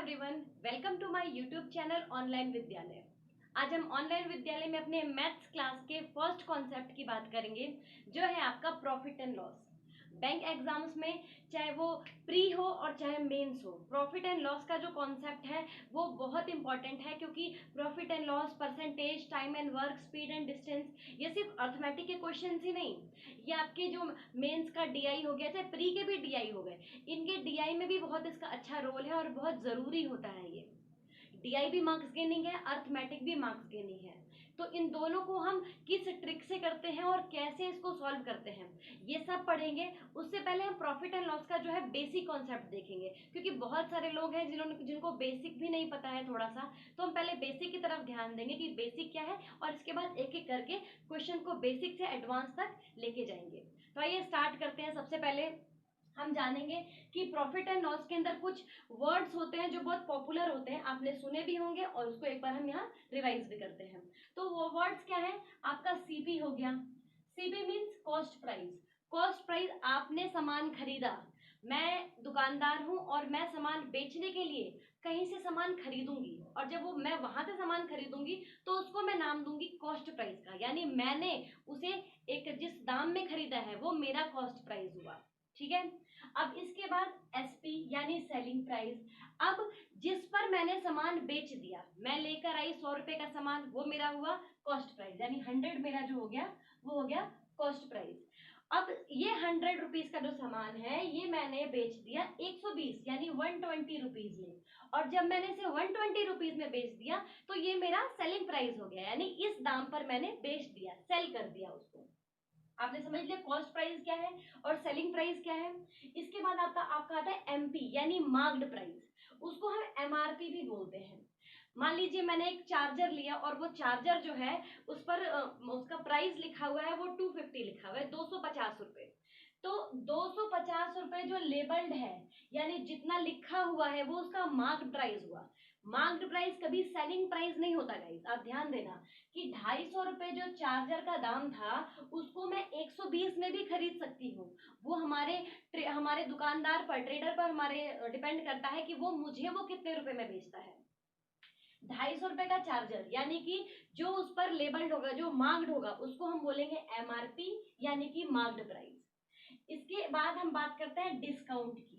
Everyone, welcome to my YouTube channel online Vidyalaya. आज हम online Vidyalaya में अपने मैथ्स क्लास के फर्स्ट कॉन्सेप्ट की बात करेंगे, जो है आपका profit and loss. Bank exams में चाहे वो प्री हो और चाहे मेंस हो, प्रॉफिट एंड लॉस का जो कॉन्सेप्ट है वो बहुत इंपॉर्टेंट है, क्योंकि profit and loss, percentage, time and work, speed and distance, ये सिर्फ अर्थमेटिक के क्वेश्चन ही नहीं, ये आपके जो मेंस का डीआई हो गया, चाहे प्री के भी डीआई हो गए, इनके डीआई में भी बहुत इसका अच्छा रोल है और बहुत जरूरी होता है। ये डीआई भी मार्क्स गेनिंग है, अर्थमेटिक भी मार्क्स गेनिंग है। तो इन दोनों को हम किस ट्रिक से करते हैं और कैसे इसको सॉल्व करते हैं, ये सब पढ़ेंगे। उससे पहले हम प्रॉफिट एंड लॉस का जो है बेसिक कॉन्सेप्ट देखेंगे, क्योंकि बहुत सारे लोग हैं जिनको बेसिक भी नहीं पता है थोड़ा सा। तो हम पहले बेसिक की तरफ ध्यान देंगे कि बेसिक क्या है, और इसके बाद एक एक करके क्वेश्चन को बेसिक से एडवांस तक लेके जाएंगे। तो आइए स्टार्ट करते हैं। सबसे पहले हम जानेंगे कि प्रॉफिट एंड लॉस के अंदर कुछ वर्ड्स होते हैं जो बहुत पॉपुलर होते हैं, आपने सुने भी होंगे, और उसको एक बार हम यहाँ रिवाइज भी करते हैं। तो वो वर्ड्स क्या है? आपका सीपी हो गया। CP means cost price. Cost price, आपने सामान खरीदा, मैं दुकानदार हूं और मैं सामान बेचने के लिए कहीं से सामान खरीदूंगी, और जब वो मैं वहां से सामान खरीदूंगी तो उसको मैं नाम दूंगी कॉस्ट प्राइस का, यानी मैंने उसे एक जिस दाम में खरीदा है वो मेरा कॉस्ट प्राइस हुआ। ठीक है। अब इसके बाद एसपी यानी सेलिंग प्राइस। अब जिस पर मैंने सामान बेच दिया, मैं लेकर आई 100 रुपए का सामान, वो मेरा हुआ कॉस्ट प्राइस, यानी 100 मेरा जो हो गया वो हो गया कॉस्ट प्राइस। अब ये 100 रुपीज का जो सामान है ये मैंने बेच दिया 120 यानी 120 रुपीज में, और जब मैंने इसे 120 रुपीज में बेच दिया तो ये मेरा सेलिंग प्राइस हो गया, यानी इस दाम पर मैंने बेच दिया, सेल कर दिया उसको। आपने समझ लिया कॉस्ट प्राइस क्या है और सेलिंग प्राइस क्या है। इसके बाद आपका आता है एमपी यानी मार्क्ड प्राइस, उसको हम एमआरपी भी बोलते हैं। मान लीजिए मैंने एक चार्जर लिया और वो चार्जर जो है उस पर उसका प्राइस लिखा हुआ है वो 250 लिखा हुआ है, 250 रुपए। तो 250 रुपए जो लेबल्ड है, यानी जितना लिखा हुआ है वो उसका मार्क्ड प्राइस हुआ। मार्क्ड प्राइस कभी सेलिंग प्राइस नहीं होता गाइस, आप ध्यान देना कि 250 रुपए जो चार्जर का दाम था उसको मैं 120 में भी खरीद सकती हूँ। वो हमारे दुकानदार पर, ट्रेडर पर हमारे डिपेंड करता है कि वो मुझे वो कितने रुपए में बेचता है। 250 रुपए का चार्जर, यानी कि जो उस पर लेबल्ड होगा, जो मार्क्ड होगा, उसको हम बोलेंगे एमआरपी यानी कि मार्क्ड प्राइस। इसके बाद हम बात करते हैं डिस्काउंट की।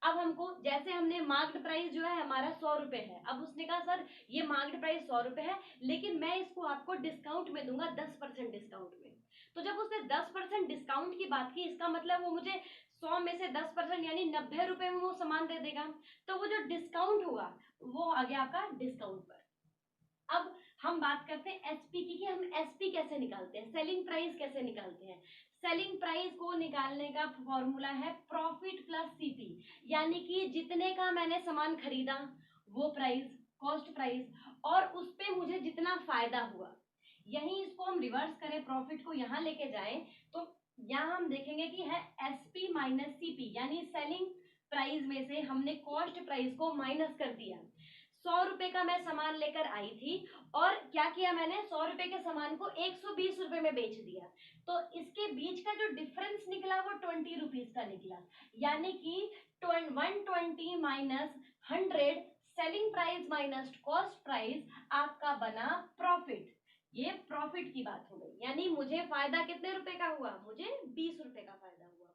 अब हमको, जैसे हमने मार्क्ड प्राइस जो है हमारा 100 रुपए है, अब उसने कहा सर ये मार्क्ड प्राइस 100 रुपए है, लेकिन मैं इसको आपको डिस्काउंट में दूंगा 10% डिस्काउंट में। तो जब उसने 10% डिस्काउंट की बात की, इसका मतलब वो मुझे 100 में से 10% यानी 90 रुपए में वो सामान दे देगा। तो वो जो डिस्काउंट हुआ वो आ गया आपका डिस्काउंट पर। अब हम बात करते हैं एसपी की, कि हम एसपी कैसे निकालते हैं, सेलिंग प्राइस कैसे निकालते हैं। सेलिंग प्राइस को निकालने का फॉर्मूला है प्रॉफिट प्लस सीपी, यानी कि जितने का मैंने सामान खरीदा वो प्राइस, कॉस्ट प्राइस, और उस पे मुझे जितना फायदा हुआ। यही इसको हम रिवर्स करें, प्रॉफिट को यहाँ लेके जाएं, तो यहाँ हम देखेंगे कि है एसपी माइनस सीपी, यानी सेलिंग प्राइस में से हमने कॉस्ट प्राइस को माइनस कर दिया। 100 रुपए का मैं सामान लेकर आई थी और क्या किया मैंने, 100 रुपए के सामान को 120 रुपए में बेच दिया। तो इसके बीच का जो डिफरेंस निकला वो 20 रुपीज का निकला, यानी कि 120 minus 100 selling price minus cost price आपका बना प्रॉफिट। ये प्रॉफिट की बात हो गई, यानी मुझे फायदा कितने रुपए का हुआ, मुझे 20 रुपए का फायदा हुआ।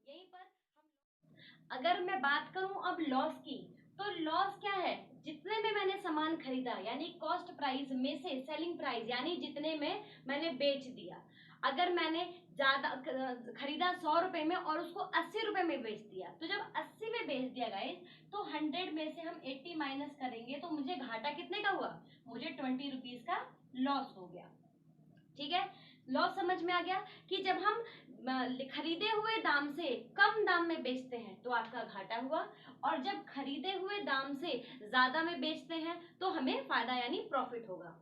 यहीं पर हम, अगर मैं बात करूं अब लॉस की, तो लॉस क्या है, जितने में मैंने सामान खरीदा यानी कॉस्ट प्राइस में से सेलिंग प्राइस यानी जितने में मैंने बेच दिया। अगर मैंने ज्यादा खरीदा 100 रुपए में और उसको 80 रुपए में बेच दिया, तो जब 80 में बेच दिया गाइस, तो 100 में से हम 80 माइनस करेंगे तो मुझे घाटा कितने का हुआ, मुझे 20 रुपीज का लॉस हो गया। ठीक है, लॉस समझ में आ गया कि जब हम खरीदे हुए दाम से कम दाम में बेचते हैं तो आपका घाटा हुआ, और जब खरीदे हुए दाम से ज्यादा में बेचते हैं तो हमें फायदा यानी प्रॉफिट होगा।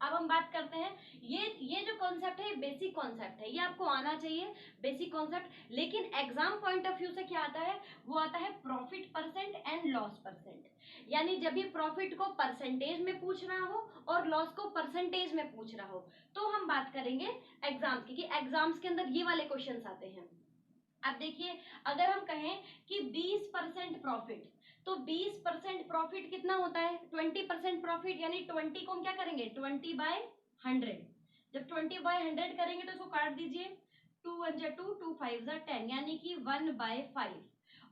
अब हम बात करते हैं, ये जो कॉन्सेप्ट है, बेसिक कॉन्सेप्ट है, ये आपको आना चाहिए, बेसिक कॉन्सेप्ट। लेकिन एग्जाम पॉइंट ऑफ व्यू से क्या आता है, वो आता है profit percent and loss percent, यानी जब भी प्रॉफिट को परसेंटेज में पूछ रहा हो और लॉस को परसेंटेज में पूछ रहा हो, तो हम बात करेंगे एग्जाम्स की, कि एग्जाम्स के अंदर ये वाले क्वेश्चन आते हैं। अब देखिए, अगर हम कहें कि 20% प्रॉफिट, तो तो 20% प्रॉफिट कितना होता है? 20% प्रॉफिट, यानी 20 को हम क्या करेंगे? 20/100। जब 20/100 करेंगे तो इसको काट दीजिए, 2 1 जा 2, 2 5 जा 10, यानी कि 1/5।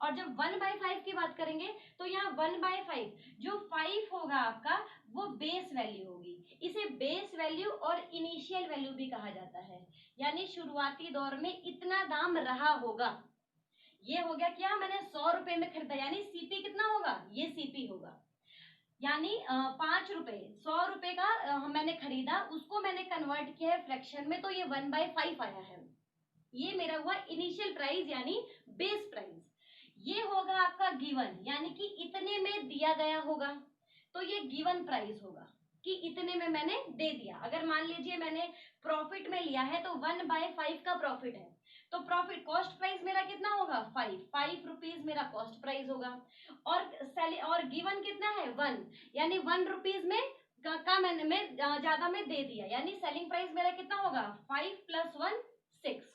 और जब 1/5 की बात करेंगे तो यहाँ 1/5 जो 5 होगा आपका वो बेस वैल्यू होगी। इसे बेस वैल्यू और इनिशियल वैल्यू भी कहा जाता है, यानी शुरुआती दौर में इतना दाम रहा होगा। ये हो गया क्या, मैंने 100 रुपए में खरीदा, यानी सीपी कितना होगा? ये सीपी होगा, यानी 5 रुपए, 100 रुपए का मैंने खरीदा, उसको मैंने कन्वर्ट किया है फ्रैक्शन में, तो ये 1/5 आया है। ये मेरा हुआ इनिशियल प्राइस यानी बेस प्राइस। ये होगा आपका गिवन, यानी कि इतने में दिया गया होगा, तो ये गिवन प्राइस होगा कि इतने में मैंने दे दिया। अगर मान लीजिए मैंने प्रॉफिट में लिया है तो 1/5 का प्रॉफिट है, तो प्रॉफिट कॉस्ट प्राइस मेरा कितना होगा? 5 रुपीज मेरा कॉस्ट प्राइस होगा। और गिवन कितना है? 1, यानी 1 रुपीज में का मैंने ज्यादा में दे दिया, यानी सेलिंग प्राइस मेरा कितना होगा? 5 + 1 6।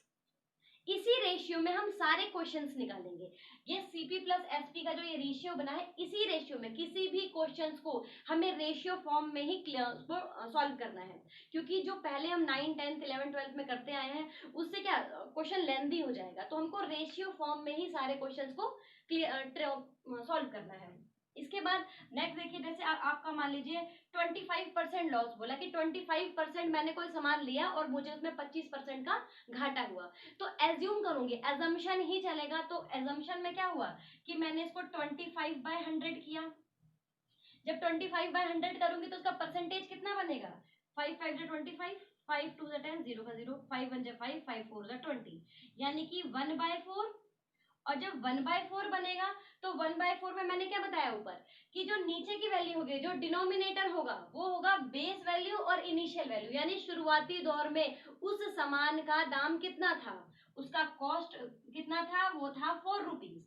इसी रेशियो में हम सारे क्वेश्चंस निकालेंगे। ये सीपी प्लस एसपी का जो ये रेशियो बना है, इसी रेशियो में किसी भी क्वेश्चंस को हमें रेशियो फॉर्म में ही सॉल्व करना है, क्योंकि जो पहले हम 9 10 11 12 में करते आए हैं उससे क्या क्वेश्चन लेंथी हो जाएगा, तो हमको रेशियो फॉर्म में ही सारे क्वेश्चंस को सॉल्व करना है। इसके बाद नेक्स्ट देखिए, जैसे आपका मान लीजिए 25% लॉस बोला कि 25% मैंने कोई सामान लिया और मुझे उसमें 25% का घाटा हुआ, तो एज्यूम करूंगी, एजम्पशन ही चलेगा। तो एजम्पशन में क्या हुआ कि मैंने इसको 25/100 किया। जब 25/100 करूंगी तो उसका परसेंटेज कितना बनेगा? 5 5 25, 5 2 10, 0 का 0, 5 1 5, 5 4 20, यानी कि 1/4। और जब 1/4 बनेगा तो 1/4 में मैंने क्या बताया ऊपर कि जो नीचे की वैल्यू होगी, जो डिनोमिनेटर होगा वो होगा बेस वैल्यू और इनिशियल वैल्यू, यानी शुरुआती दौर में उस सामान का दाम कितना था, उसका कॉस्ट कितना था, वो था 4 रुपीज।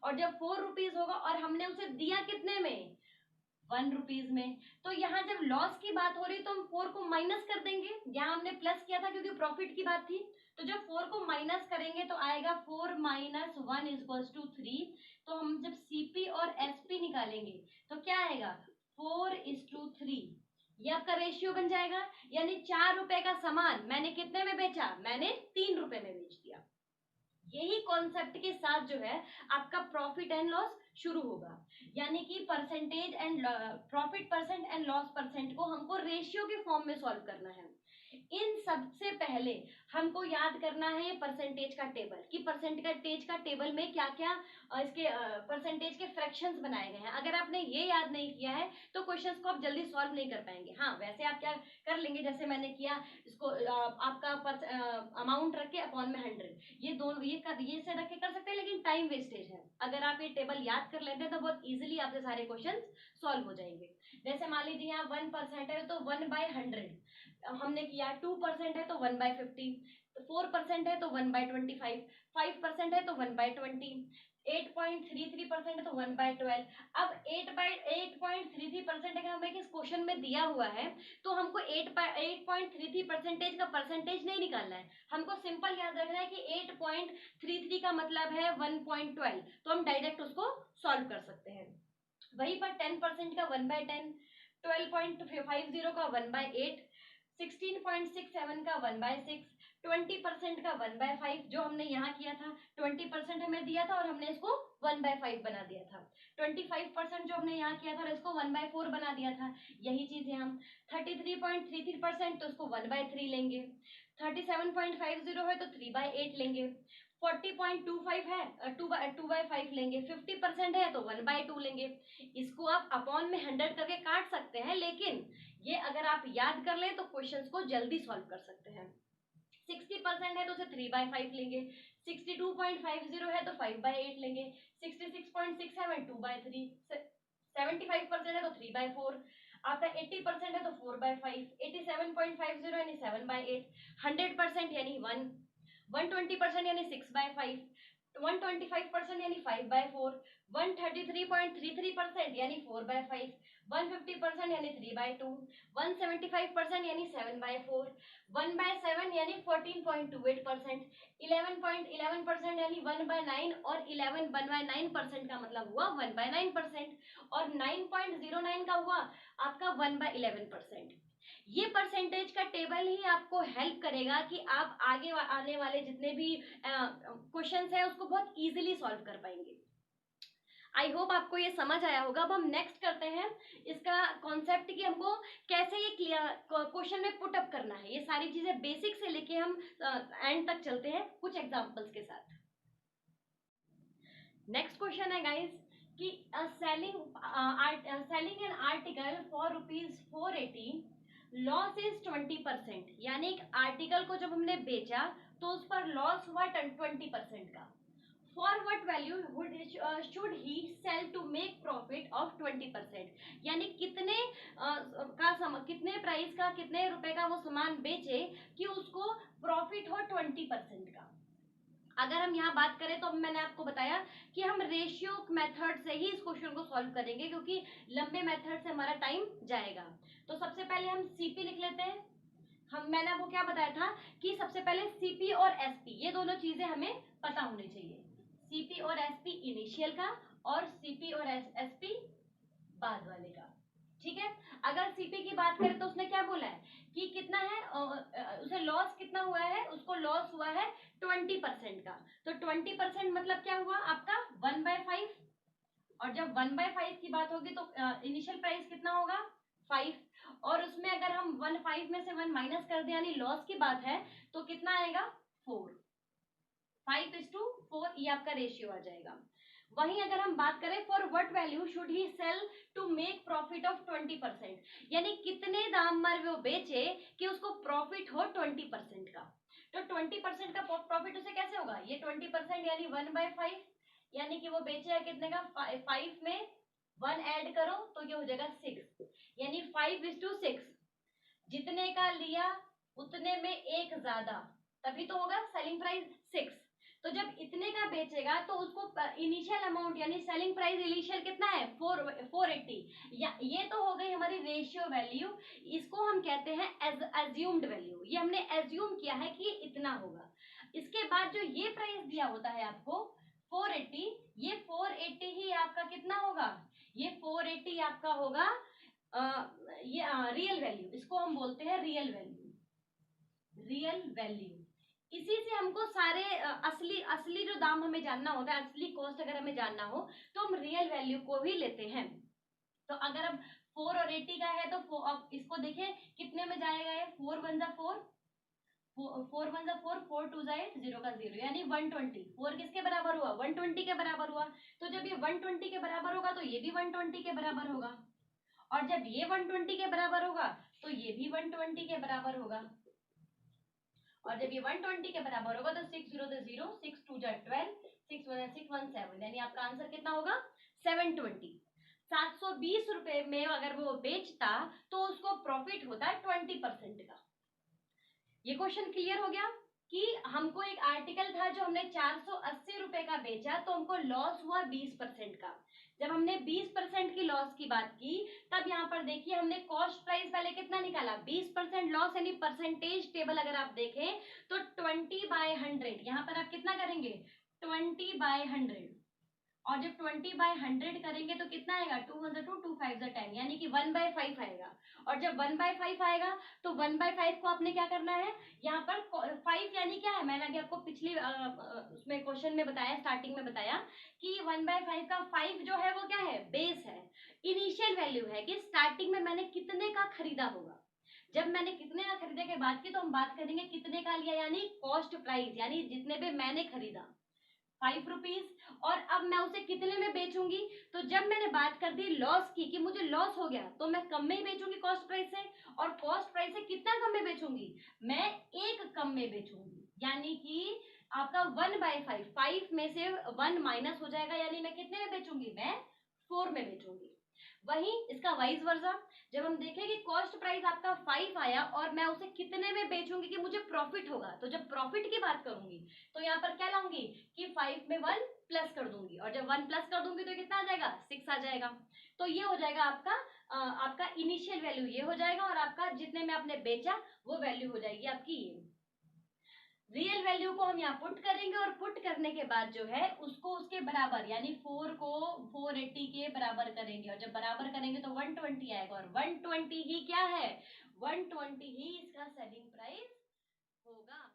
और जब 4 रुपीज होगा और हमने उसे दिया कितने में? 1 रुपीज में। तो यहाँ जब लॉस की बात हो रही तो हम 4 को माइनस कर देंगे, यहाँ हमने प्लस किया था क्योंकि प्रॉफिट की बात थी, तो जब 4 को माइनस करेंगे तो आएगा 4 - 1 = 3। तो हम जब सीपी और एसपी निकालेंगे तो क्या आएगा? 4:3। ये आपका रेशियो बन जाएगा, यानी 4 रुपए का सामान मैंने कितने में बेचा? मैंने 3 रुपए में बेच दिया। यही कॉन्सेप्ट के साथ जो है आपका प्रॉफिट एंड लॉस शुरू होगा, यानी कि percentage and profit percent and loss percent को हमको रेशियो के फॉर्म में सॉल्व करना है। इन सबसे पहले हमको याद करना है ये परसेंटेज का टेबल, कि परसेंटेज का टेबल में क्या क्या इसके परसेंटेज के फ्रैक्शंस बनाए गए हैं। अगर आपने ये याद नहीं किया है तो क्वेश्चंस को आप जल्दी सॉल्व नहीं कर पाएंगे। हाँ, वैसे आप क्या कर लेंगे, जैसे मैंने किया, इसको आपका अमाउंट रख के अपॉन में 100, ये दोनों ये से रख के कर सकते हैं, लेकिन टाइम वेस्टेज है। अगर आप ये टेबल याद कर लेते हैं तो बहुत इजीली आपसे सारे क्वेश्चन सॉल्व हो जाएंगे। जैसे मान लीजिए यहाँ 1% है तो 1/100 हमने किया, 2% है तो 1/50, 4% है तो 1/25, 5% है तो 1/20, 8.33% है तो 1/12। अब 8.33% अगर हमें किस क्वेश्चन में दिया हुआ है तो हमको 8.33% का परसेंटेज नहीं निकालना है, हमको सिंपल याद रखना है कि 8.33 का मतलब है 1.12, तो हम डायरेक्ट उसको सॉल्व कर सकते हैं। वहीं पर 10% का 1/10, 12.50 का 1/8, 16.67 का 1/6, 20% का 1/5, जो हमने यहाँ किया था 20% हमें दिया था और हमने इसको 1/5 बना दिया था। 25% जो हमने यहाँ किया था और इसको 1/4 बना दिया था, यही चीज है हम 33.33% तो उसको 1/3 लेंगे, 37.50 है तो 3/8 लेंगे, 40.25 है 2/5 लेंगे, 50% है तो 1/2 लेंगे। इसको आप अपॉन में 100 करके काट सकते हैं, लेकिन ये अगर आप याद कर लें तो क्वेश्चंस को जल्दी सॉल्व कर सकते हैं। 60% है तो उसे 3/5 लेंगे, 62.50 है तो 5/8 लेंगे, 66.67 2/3, 75% है तो 3/4, आपका 80% है तो 4/5, 87.50 यानी 7/8, 100% यानी 1, 120% यानी 6/5, 125% यानी 5/4, 133.33% यानी 4/5, 150% यानी 3/2, 175% यानी 7/4, 1/7 यानी 14.28%, 11.11% यानी 1/9 और 1/9% का मतलब हुआ 1/9% और 9.09 का हुआ आपका 1/11%। ये परसेंटेज का टेबल ही आपको हेल्प करेगा कि आप आगे आने वाले जितने भी क्वेश्चंस है उसको बहुत इजीली सॉल्व कर पाएंगे। आई होप आपको ये समझ आया होगा। अब हम नेक्स्ट करते हैं इसका कॉन्सेप्ट कि हमको कैसे ये क्लियर क्वेश्चन में पुट अप करना है। ये सारी चीजें बेसिक से लेके हम एंड तक चलते हैं कुछ एग्जांपल्स के साथ। नेक्स्ट क्वेश्चन है गाइस कि selling an article for ₹480, loss is 20%। यानी एक आर्टिकल को जब हमने बेचा तो उस पर लॉस हुआ 20% का। For what value should he sell to make profit of 20%। यानी कितने कितने प्राइस का, कितने रुपए का वो सामान बेचे कि उसको प्रॉफिट हो 20% का। अगर हम यहाँ बात करें तो मैंने आपको बताया कि हम रेशियो मेथड से ही इस क्वेश्चन को सॉल्व करेंगे क्योंकि लंबे मेथड से हमारा टाइम जाएगा। तो सबसे पहले हम सीपी लिख लेते हैं। मैंने आपको क्या बताया था कि सबसे पहले सीपी और एसपी ये दोनों चीजें हमें पता होनी चाहिए। सीपी और एसपी इनिशियल का और सीपी और एसपी बाद वाले का। ठीक है, अगर सीपी की बात करें तो उसने क्या बोला है कि कितना है, उसे लॉस कितना हुआ है, उसको लॉस हुआ है 20% का। तो 20% मतलब क्या हुआ आपका 1/5। और जब 1/5 की बात होगी तो इनिशियल प्राइस कितना होगा 5। और उसमें अगर हम 5 में से 1 माइनस कर दे यानी लॉस की बात है तो कितना आएगा 4। 5:4 ये आपका रेशियो आ जाएगा। वहीं अगर हम बात करें for what value should he sell to make profit of 20%, यानी कितने दाम पर वो बेचे कि उसको प्रॉफिट हो 20% का। तो 20% का प्रॉफिट उसे कैसे होगा, ये 20% यानी 1/5, यानी कि वो बेचे है कितने का 5 में 1 ऐड करो तो ये हो जाएगा 6, यानी 5:6। जितने का लिया उतने में एक ज्यादा, तभी तो होगा सेलिंग प्राइस 6। तो जब इतने का बेचेगा तो उसको इनिशियल अमाउंट यानी सेलिंग प्राइस इनिशियल कितना है 480। या ये तो हो गई हमारी रेशियो वैल्यू, इसको हम कहते हैं एज्यूम्ड वैल्यू। ये हमने एज्यूम किया है कि इतना होगा। इसके बाद जो ये प्राइस दिया होता है आपको 480, ये 480 ही आपका कितना होगा, ये 480 आपका होगा ये रियल वैल्यू, इसको हम बोलते हैं रियल वैल्यू। रियल वैल्यू इसी से हमको सारे असली जो दाम हमें जानना होता है, असली कॉस्ट अगर हमें जानना हो तो हम रियल वैल्यू को भी लेते हैं। तो अगर अब 4 और 80 का है तो अब इसको देखें कितने में जाएगा, ये 4 1 जा 4, 4 1 जा 4, 4 2 जा 8, 0 का 0 यानी 120। 4 किसके बराबर हुआ 120 के बराबर हुआ। तो जब ये 120 के बराबर होगा तो ये भी 120 के बराबर होगा, और जब ये 120 के बराबर होगा तो ये भी 120 के बराबर होगा, और जब ये 120 के बराबर होगा तो 6 0 तो 0, 6 2 जा 12, 6 1 6 1 7, यानी आपका आंसर कितना होगा 720। 720 रुपए में अगर वो बेचता तो उसको प्रॉफिट होता है 20% का। ये क्वेश्चन क्लियर हो गया कि हमको एक आर्टिकल था जो हमने 480 रुपए का बेचा तो हमको लॉस हुआ 20% का। जब हमने 20% की लॉस की बात की तब यहाँ पर देखिए हमने कॉस्ट प्राइस पहले कितना निकाला 20% लॉस, यानी परसेंटेज टेबल अगर आप देखें तो 20/100, यहाँ पर आप कितना करेंगे 20/100, और जब 20/100 करेंगे तो कितना आएगा 2 1 2 2 5 10, यानी कि 1/5 आएगा। और जब 1/5 आएगा तो 1/5 को आपने क्या करना है, यहाँ पर 5 यानी क्या है, मैंने अभी आपको पिछली उसमें क्वेश्चन में बताया, स्टार्टिंग में बताया कि 1/5 का 5 जो है वो क्या है बेस है, इनिशियल वैल्यू है कि स्टार्टिंग में मैंने कितने का खरीदा होगा। जब मैंने कितने का खरीदे के बाद की तो हम बात करेंगे कितने का लिया, यानी कॉस्ट प्राइस, यानी जितने पे मैंने खरीदा 5 रुपीज, और अब मैं उसे कितने में बेचूंगी। तो जब मैंने बात कर दी लॉस की कि मुझे लॉस हो गया तो मैं कम में ही बेचूंगी कॉस्ट प्राइस से, और कॉस्ट प्राइस से कितना कम में बेचूंगी, मैं एक कम में बेचूंगी, यानी कि आपका 1/5, 5 में से 1 माइनस हो जाएगा, यानी मैं कितने में बेचूंगी, मैं 4 में बेचूंगी। वहीं इसका वाइस वर्सा, जब हम देखें कि कॉस्ट प्राइस आपका 5 आया और मैं उसे कितने में बेचूंगी कि मुझे प्रॉफिट होगा, तो जब प्रॉफिट की बात करूंगी तो यहाँ पर क्या लाऊंगी कि 5 में 1 प्लस कर दूंगी, और जब 1 प्लस कर दूंगी तो कितना आ जाएगा, 6 आ जाएगा। तो ये हो जाएगा आपका इनिशियल वैल्यू ये हो जाएगा, और आपका जितने में आपने बेचा वो वैल्यू हो जाएगी आपकी ये। रियल वैल्यू को हम यहाँ पुट करेंगे, और पुट करने के बाद जो है उसको उसके बराबर यानी 4 को 480 के बराबर करेंगे, और जब बराबर करेंगे तो 120 आएगा, और 120 ही क्या है, 120 ही इसका सेलिंग प्राइस होगा।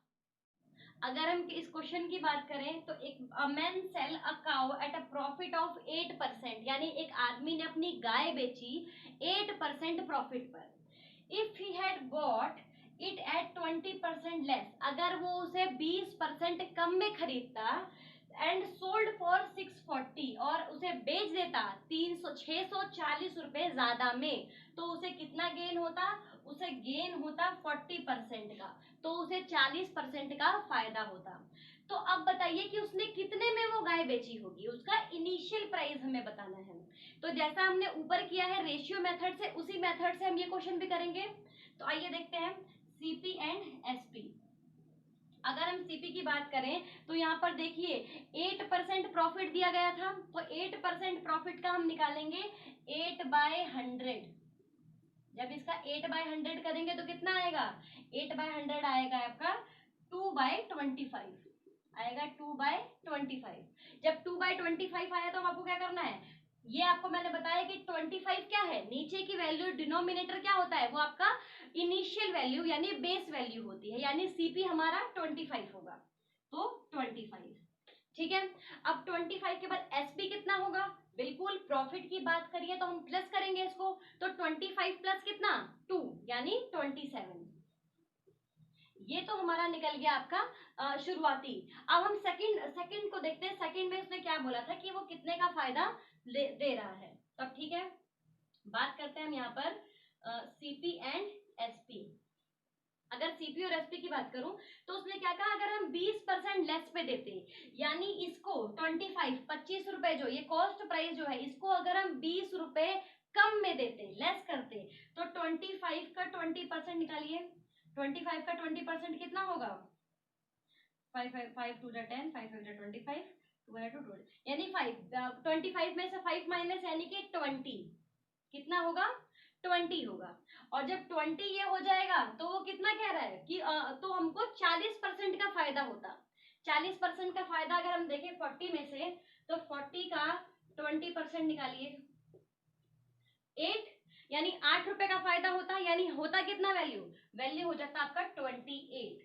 अगर हम इस क्वेश्चन की बात करें तो एक man sell a cow at a profit of 8%, यानी एक आदमी ने अपनी गाय बेची 8% प्रॉफिट पर। If he had bought it at 20% less, अगर वो उसे 20% कम में खरीदता, एंड सोल्ड फॉर 640, और उसे बेच देता 640 रुपए ज्यादा में, तो उसे कितना गेन होता, उसे गेन होता 40% का, तो उसे 40% का फायदा होता। तो अब बताइए कि उसने कितने में वो गाय बेची होगी, उसका इनिशियल प्राइस हमें बताना है। तो जैसा हमने ऊपर किया है रेशियो मेथड से, उसी मेथड से हम ये क्वेश्चन भी करेंगे। तो आइए देखते हैं सीपी एंड एसपी। अगर हम सीपी की बात करें तो यहाँ पर देखिए 8% प्रॉफिट दिया गया था, तो 8% प्रॉफिट का हम निकालेंगे 8/100। जब इसका 8/100 करेंगे तो कितना आएगा, 8/100 आएगा आपका 2/25 आएगा, 2/25। जब 2/25 आया तो आपको क्या करना है, ये आपको मैंने बताया कि 25 क्या है, नीचे की वैल्यू डिनोमिनेटर क्या होता है, वो आपका इनिशियल वैल्यू यानी बेस वैल्यू होती है, यानी सीपी हमारा 25 होगा, तो 25। ठीक है, अब 25 के बाद एसपी कितना होगा, बिल्कुल प्रॉफिट की बात करिए तो हम प्लस करेंगे इसको, तो 25 प्लस कितना 2 यानी 27। ये तो हमारा निकल गया आपका शुरुआती। अब हम सेकंड को देखते हैं, सेकंड में उसने क्या बोला था कि वो कितने का फायदा दे रहा है। तब ठीक है, बात करते हैं हम यहाँ पर सीपी एंड एसपी। अगर सीपी और एसपी की बात करूं तो उसने क्या कहा, अगर हम 20% लेस पे देते, यानी इसको 25 रुपए जो ये कॉस्ट प्राइस जो है, इसको अगर हम 20 रुपए कम में देते, लेस करते, तो 25 का 20% निकालिए, 25 का 20% कितना होगा, 5 2 10, 5 5 25, 2 2 यानी 5, 25 में से 5 माइनस यानी कि 20, कितना होगा 20 होगा। और जब 20 ये हो जाएगा तो वो कितना कह रहा है कि तो हमको 40% का फायदा होता। 40% का फायदा अगर हम देखें 40 में से, तो 40 का 20% निकालिए, 8 यानी 8 रुपए का फायदा होता, यानी होता कितना वैल्यू हो जाता आपका 28।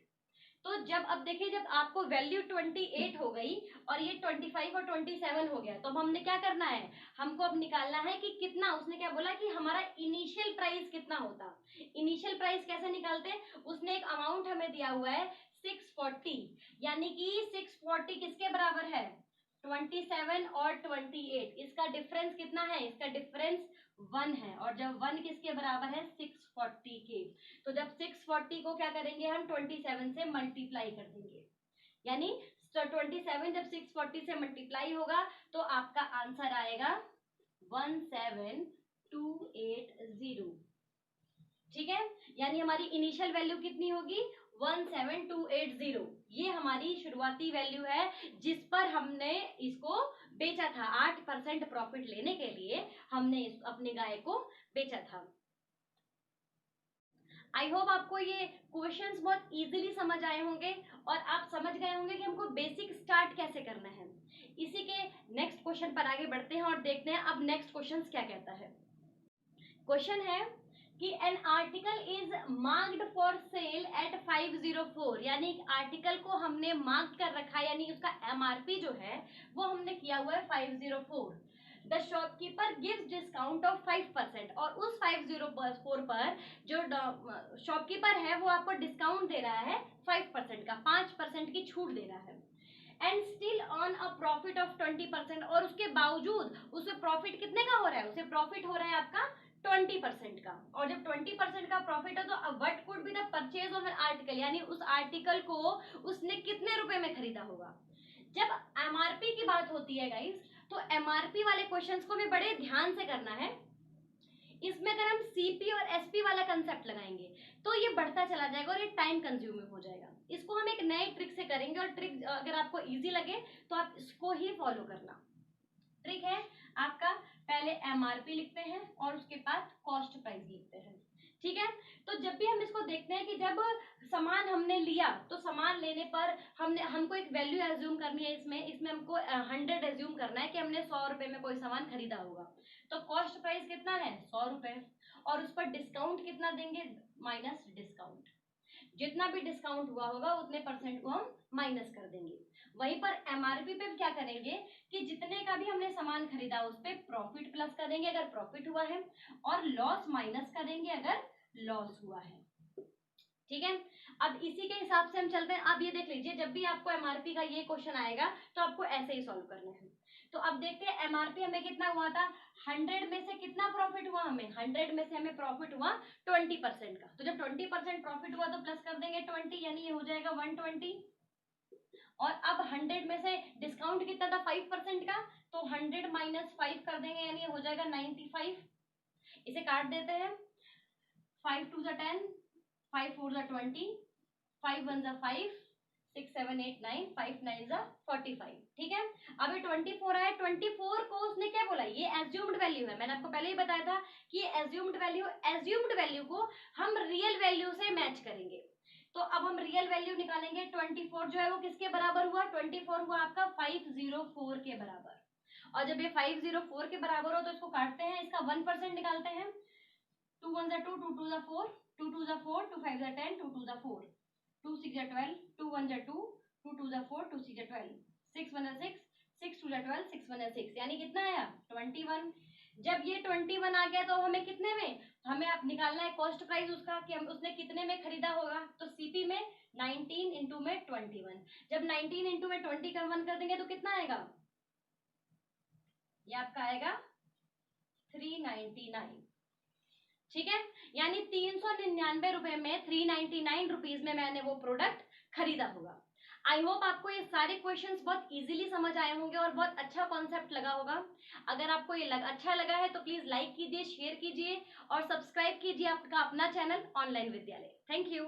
तो जब अब देखिए जब आपको वैल्यू 28 हो गई और ये 25 और 27 हो गया, तो अब हमने क्या करना है, हमको अब निकालना है कि कितना, उसने क्या बोला कि हमारा इनिशियल प्राइस कितना होता। इनिशियल प्राइस कैसे निकालते हैं, उसने एक अमाउंट हमें दिया हुआ है 640, यानी कि 640 किसके बराबर है, 27 और 28, इसका डिफरेंस कितना है, इसका डिफरेंस 1 है, और जब 1 किसके बराबर है 640 के, तो जब 640 को क्या करेंगे हम 27 से मल्टीप्लाई कर देंगे, यानी 27 जब 640 से मल्टीप्लाई होगा तो आपका आंसर आएगा 17280। ठीक है, यानी हमारी इनिशियल वैल्यू कितनी होगी 17280। ये हमारी शुरुआती वैल्यू है जिस पर हमने इसको बेचा था, 8% प्रॉफिट लेने के लिए हमने अपनी गाय को बेचा था। आई होप आपको ये क्वेश्चंस बहुत इजीली समझ आए होंगे और आप समझ गए होंगे कि हमको बेसिक स्टार्ट कैसे करना है। इसी के नेक्स्ट क्वेश्चन पर आगे बढ़ते हैं और देखते हैं अब नेक्स्ट क्वेश्चन क्या कहता है। क्वेश्चन है कि an article is marked for sale at 504, यानी आर्टिकल को हमने मार्क कर रखा है, यानी उसका एमआरपी जो है वो हमने किया हुआ है 504। The shopkeeper gives discount of 5%, और उस 504 पर जो शॉपकीपर है वो आपको डिस्काउंट दे रहा है 5% का, 5% की छूट दे रहा है। And still on a profit of 20%, और उसके बावजूद उसे प्रॉफिट कितने का हो रहा है, उसे प्रॉफिट हो रहा है आपका 20% का। और जब 20% का प्रॉफिट हो तो what could be the purchase of an article, यानी उस आर्टिकल को उसने कितने रुपए में खरीदा होगा। जब एमआरपी की बात होती है गाइस, तो एमआरपी वाले क्वेश्चंस को हमें बड़े ध्यान से करना है। इसमें अगर हम सीपी और एसपी वाला कंसेप्ट लगाएंगे तो ये बढ़ता चला जाएगा और ये टाइम कंज्यूमिंग हो जाएगा। इसको हम एक नए ट्रिक से करेंगे और ट्रिक अगर आपको इजी लगे तो आप इसको ही फॉलो करना। ट्रिक है आपका, पहले एमआरपी लिखते हैं और उसके बाद कॉस्ट प्राइस लिखते हैं, ठीक है। तो जब भी हम इसको देखते हैं कि जब सामान हमने लिया तो सामान लेने पर हमको एक वैल्यू एज्यूम करनी है, इसमें हमको 100 एज्यूम करना है कि हमने 100 रुपए में कोई सामान खरीदा होगा। तो कॉस्ट प्राइस कितना है 100 रुपए, और उस पर डिस्काउंट कितना देंगे माइनस डिस्काउंट, जितना भी डिस्काउंट हुआ होगा उतने परसेंट को हम माइनस कर देंगे। वहीं पर एमआरपी पे क्या करेंगे कि जितने का भी हमने सामान खरीदा उस पे प्रॉफिट प्लस करेंगे अगर प्रॉफिट हुआ है, और लॉस माइनस करेंगे अगर लॉस हुआ है, ठीक है। अब इसी के हिसाब से हम चलते हैं। अब ये देख लीजिए, जब भी आपको एमआरपी का ये क्वेश्चन आएगा तो आपको ऐसे ही सॉल्व करना है। तो अब देखते हैं एमआरपी हमें कितना हुआ था, 100 में से कितना प्रॉफिट हुआ, हमें 100 में से हमें प्रॉफिट हुआ 20% का। तो जब 20% प्रॉफिट हुआ तो प्लस कर देंगे 20, यानी ये हो जाएगा 120। और अब 100 में से डिस्काउंट कितना था 5% का, तो 100 माइनस 5 कर देंगे, यानी ये हो जाएगा 95। इसे काट देते हैं, 5 2 10, 5 4 20, 5 1 5, 6 7 8 9, 5 9 45, ठीक है। अब ये 24 है, 24 को उसने क्या बोला, ये एज्यूम्ड वैल्यू है। मैंने आपको पहले ही बताया था कि ये एज्यूम्ड वैल्यू को हम रियल वैल्यू से मैच करेंगे। तो अब हम रियल वैल्यू निकालेंगे। 24 जो है वो किसके बराबर हुआ, 24 हुआ आपका 504 के बराबर। और जब ये 504 के बराबर हो तो इसको काटते हैं, इसका 1% निकालते हैं। 2 1 2, 2 2 4, 2 2 4, 2 5 10, 2 2 4, 2 6 12, 2 1 2, 2 2 4, 2 6 12, 6 1 6, 6 2 12, 6 1 6, यानी कितना आया 21। जब ये 21 आ गया तो हमें कितने में, हमें अब निकालना है कॉस्ट प्राइस उसका कि हम उसने कितने में खरीदा होगा। तो सीपी में 19 इंटू में 21, जब 19 इंटू में 20 का 1 कर देंगे तो कितना आएगा, ये आपका आएगा 399, ठीक है। यानी 399 रुपए में 399 रुपीज में मैंने वो प्रोडक्ट खरीदा होगा। आई होप आपको ये सारे क्वेश्चंस बहुत इजीली समझ आए होंगे और बहुत अच्छा कॉन्सेप्ट लगा होगा। अगर आपको ये अच्छा लगा है तो प्लीज लाइक कीजिए, शेयर कीजिए और सब्सक्राइब कीजिए आपका अपना चैनल ऑनलाइन विद्यालय। Thank you.